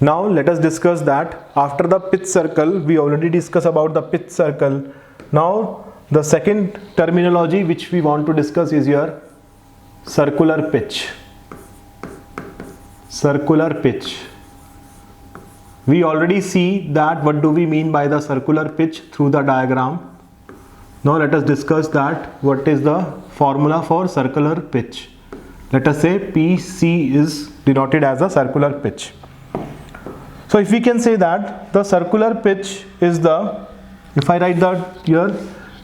Now let us discuss that after the pitch circle, we already discussed about the pitch circle. Now the second terminology which we want to discuss is your circular pitch. Circular pitch. We already see that what do we mean by the circular pitch through the diagram. Now let us discuss that what is the formula for circular pitch. Let us say PC is denoted as a circular pitch. So if we can say that the circular pitch is the, if I write that here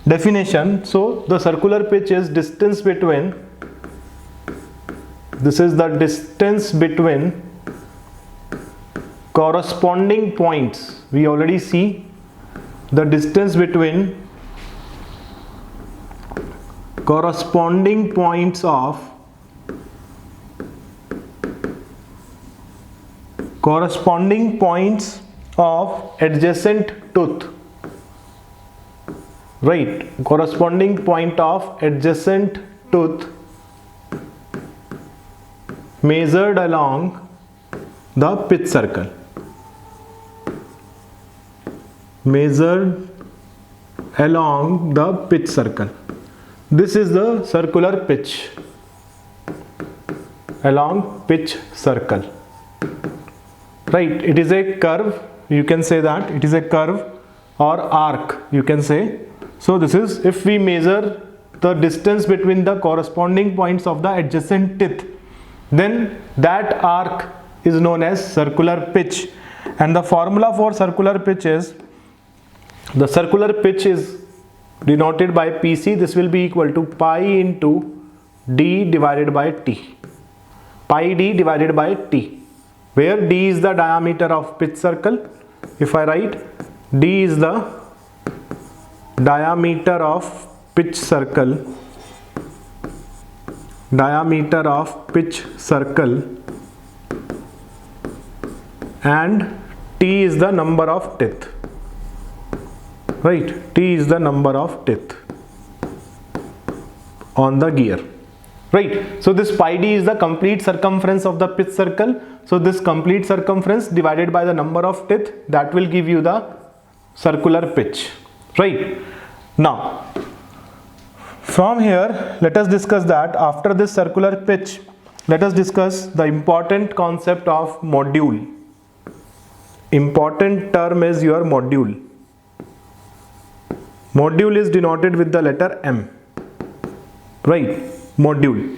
definition, so the circular pitch is distance between, this is the distance between corresponding points. We already see the distance between corresponding points of adjacent tooth, right? Corresponding point of adjacent tooth measured along the pitch circle. Measured along the pitch circle. This is the circular pitch along pitch circle. Right, it is a curve, you can say that it is a curve or arc, you can say. So this is, if we measure the distance between the corresponding points of the adjacent teeth, then that arc is known as circular pitch. And the formula for circular pitch is, the circular pitch is denoted by PC. This will be equal to pi into d divided by t. Pi d divided by t, where d is the diameter of pitch circle. If I write d is the diameter of pitch circle, diameter of pitch circle, and t is the number of teeth, right? T is the number of teeth on the gear, right? So this pi d is the complete circumference of the pitch circle. So this complete circumference divided by the number of teeth, that will give you the circular pitch, right? Now from here let us discuss that after this circular pitch, let us discuss the important concept of module. Important term is your module. Module is denoted with the letter M, right? Module.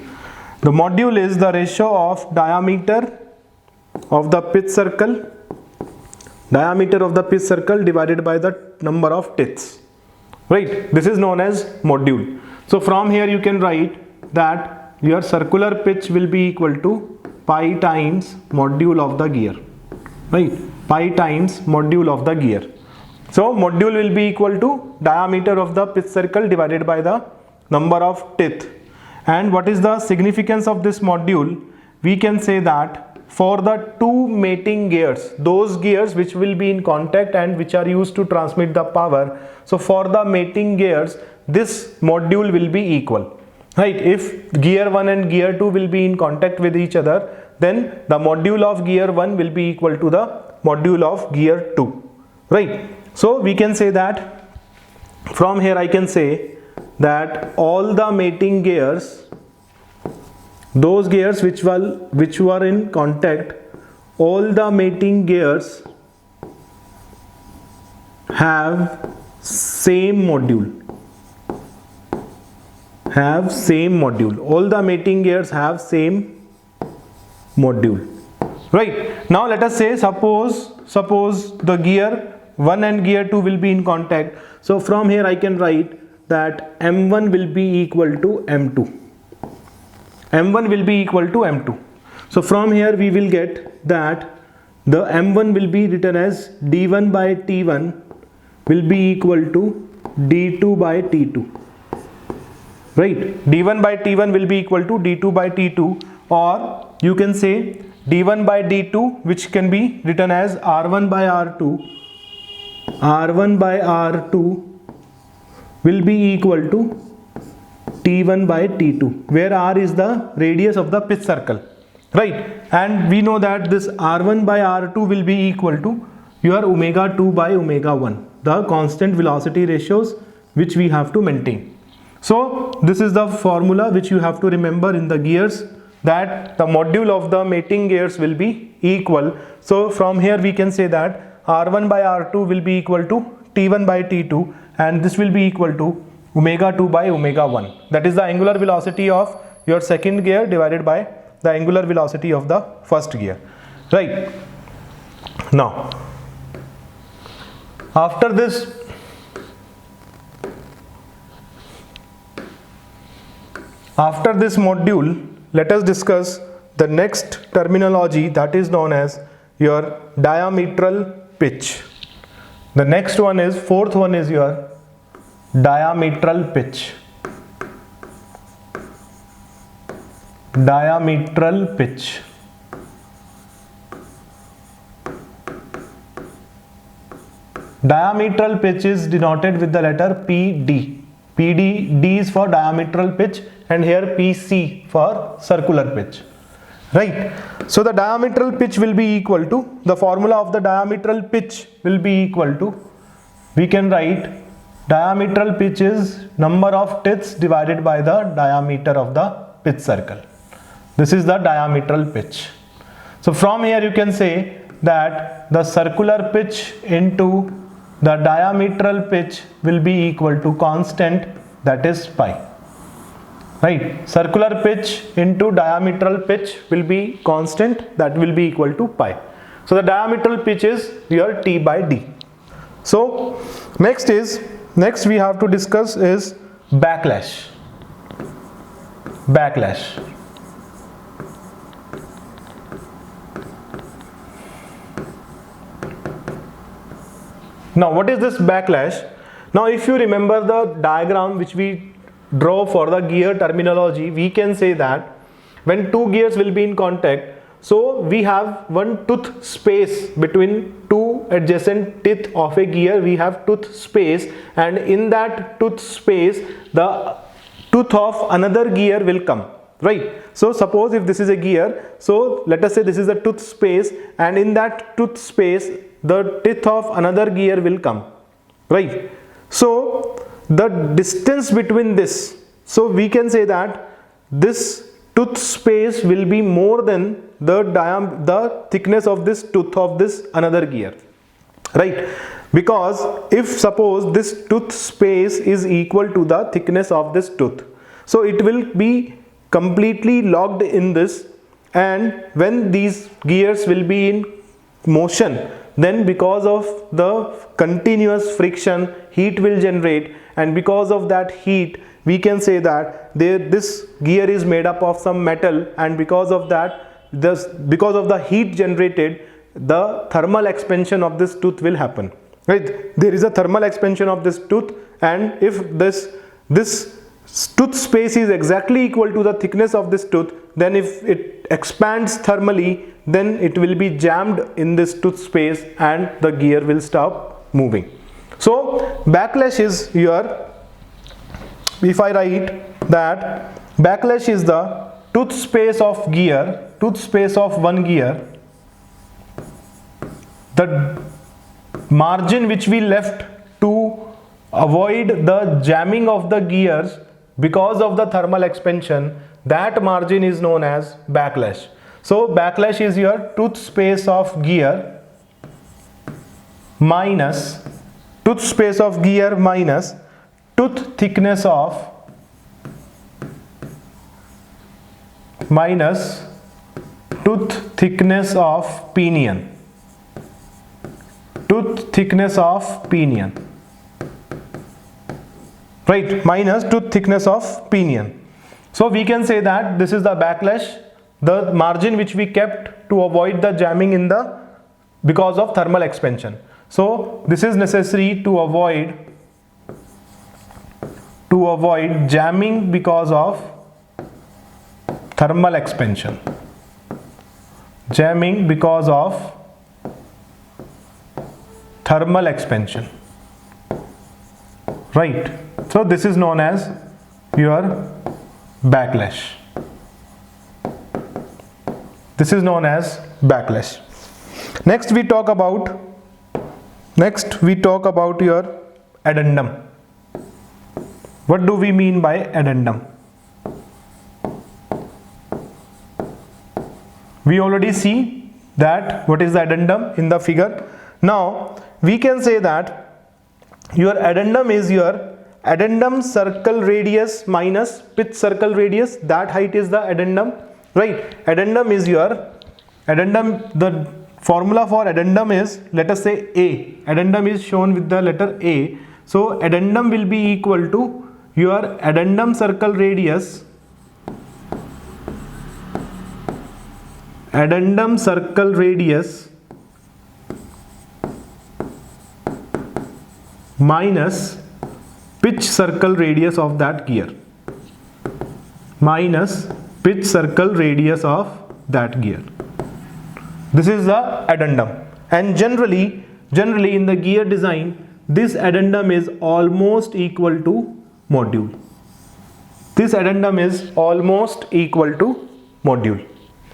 The module is the ratio of diameter of the pitch circle, diameter of the pitch circle divided by the number of teeth, right? This is known as module. So from here you can write that your circular pitch will be equal to pi times module of the gear, right? Pi times module of the gear. So module will be equal to diameter of the pitch circle divided by the number of teeth. And what is the significance of this module? We can say that for the two mating gears, those gears which will be in contact and which are used to transmit the power, so for the mating gears, this module will be equal, right? If gear 1 and gear 2 will be in contact with each other, then the module of gear 1 will be equal to the module of gear 2, right? So we can say that from here I can say that all the mating gears, those gears which were in contact, all the mating gears have same module. All the mating gears have same module, right? Now let us say suppose the gear 1 and gear 2 will be in contact. So from here I can write that M1 will be equal to M2. M1 will be equal to M2. So from here we will get that the M1 will be written as D1 by T1 will be equal to D2 by T2, right? D1 by T1 will be equal to D2 by T2, or you can say D1 by D2, which can be written as R1 by R2. R1 by R2 will be equal to T1 by T2, where R is the radius of the pitch circle, right? And we know that this R1 by R2 will be equal to your omega 2 by omega 1, the constant velocity ratios which we have to maintain. So this is the formula which you have to remember in the gears, that the module of the mating gears will be equal. So from here we can say that R1 by R2 will be equal to T1 by T2, and this will be equal to omega 2 by omega 1. That is the angular velocity of your second gear divided by the angular velocity of the first gear, right? Now after this module, let us discuss the next terminology, that is known as your diametral pitch. The next one is, fourth one is your diametral pitch. Diametral pitch. Diametral pitch is denoted with the letter PD. D is for diametral pitch, and here PC for circular pitch, right? So the diametral pitch will be equal to, the formula of the diametral pitch will be equal to, we can write diametral pitch is number of teeth divided by the diameter of the pitch circle. This is the diametral pitch. So from here you can say that the circular pitch into the diametral pitch will be equal to constant, that is pi, right? Circular pitch into diametral pitch will be constant, that will be equal to pi. So the diametral pitch is your T by D. So next we have to discuss is backlash. Backlash. Now what is this backlash? Now if you remember the diagram which we draw for the gear terminology, we can say that when two gears will be in contact, so we have one tooth space between two adjacent teeth of a gear, we have tooth space, and in that tooth space the tooth of another gear will come, right? So suppose if this is a gear, so let us say this is a tooth space, and in that tooth space the teeth of another gear will come, right? So the distance between this, so we can say that this tooth space will be more than the thickness of this tooth of this another gear, right? Because if suppose this tooth space is equal to the thickness of this tooth, so it will be completely locked in this, and when these gears will be in motion, then because of the continuous friction, heat will generate, and because of that heat we can say that this gear is made up of some metal, and because of that, because of the heat generated, the thermal expansion of this tooth will happen, right? There is a thermal expansion of this tooth, and if this tooth space is exactly equal to the thickness of this tooth, then if it expands thermally, then it will be jammed in this tooth space and the gear will stop moving. So backlash is your, if I write that backlash is the tooth space of gear, tooth space of one gear, the margin which we left to avoid the jamming of the gears because of the thermal expansion, that margin is known as backlash. So backlash is your tooth space of gear minus tooth space of gear minus tooth thickness of pinion. Tooth thickness of pinion, right? Minus tooth thickness of pinion. So we can say that this is the backlash, the margin which we kept to avoid the jamming in the because of thermal expansion. So this is necessary to avoid jamming because of thermal expansion. Jamming because of thermal expansion, right? So this is known as your backlash. This is known as backlash. Next we talk about your addendum. What do we mean by addendum? We already see that what is the addendum in the figure. Now we can say that your addendum is your addendum circle radius minus pitch circle radius. That height is the addendum, right? Addendum is your addendum. The formula for addendum is, let us say A. Addendum is shown with the letter A. So addendum will be equal to your addendum circle radius minus pitch circle radius of that gear, This is the addendum. And generally in the gear design, this addendum is almost equal to module.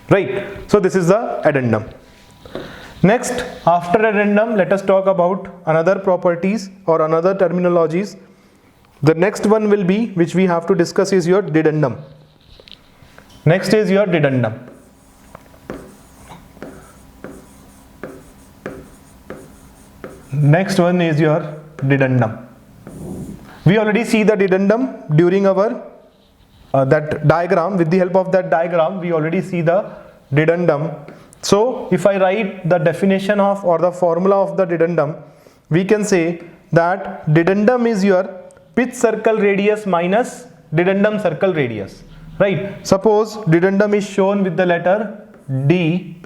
Right? So this is the addendum. Next, after addendum, let us talk about another properties or another terminologies. The next one will be, which we have to discuss, is your dedendum. Next is your dedendum. Next one is your dedendum. We already see the dedendum during our that diagram. With the help of that diagram, we already see the dedendum. So if I write the definition of or the formula of the dedendum, we can say that dedendum is your pitch circle radius minus dedendum circle radius, right? Suppose dedendum is shown with the letter D.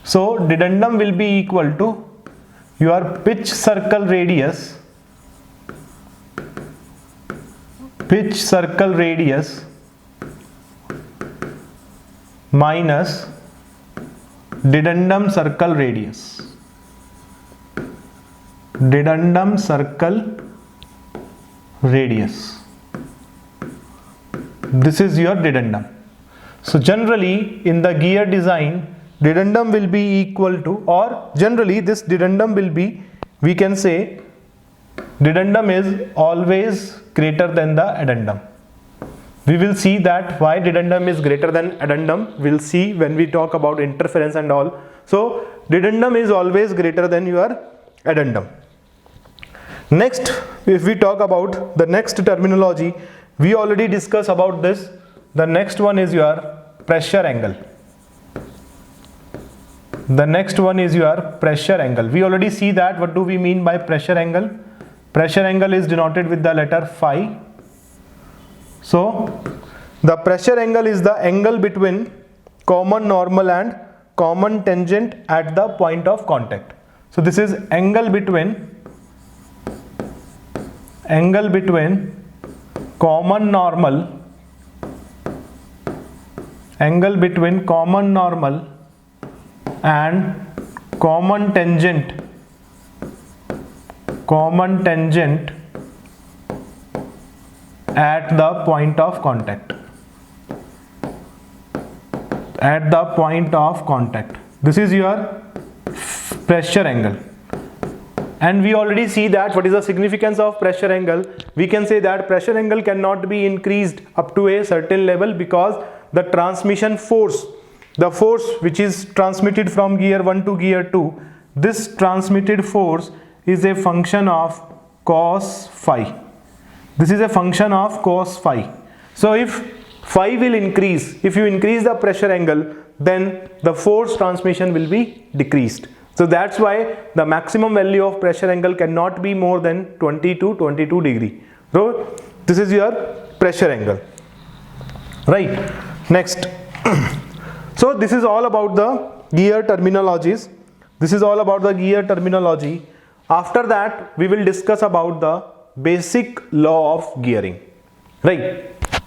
So dedendum will be equal to your pitch circle radius minus dedendum circle radius. This is your dedendum. So generally in the gear design, dedendum will be equal to, or generally this dedendum will be, we can say dedendum is always greater than the addendum. We will see that why dedendum is greater than addendum. We'll see when we talk about interference and all. So dedendum is always greater than your addendum. Next, if we talk about the next terminology, we already discussed about this. The next one is your pressure angle. We already see that. What do we mean by pressure angle? Pressure angle is denoted with the letter phi. So the pressure angle is the angle between common normal and common tangent at the point of contact. So this is angle between common normal and common tangent at the point of contact. This is your pressure angle. And we already see that what is the significance of pressure angle. We can say that pressure angle cannot be increased up to a certain level because the transmission force, the force which is transmitted from gear 1 to gear 2, this transmitted force is a function of cos phi. So if phi will increase, if you increase the pressure angle, then the force transmission will be decreased. So that's why the maximum value of pressure angle cannot be more than 20 to 22 degree. So this is your pressure angle, right? Next. So this is all about the gear terminologies. After that, we will discuss about the basic law of gearing, right?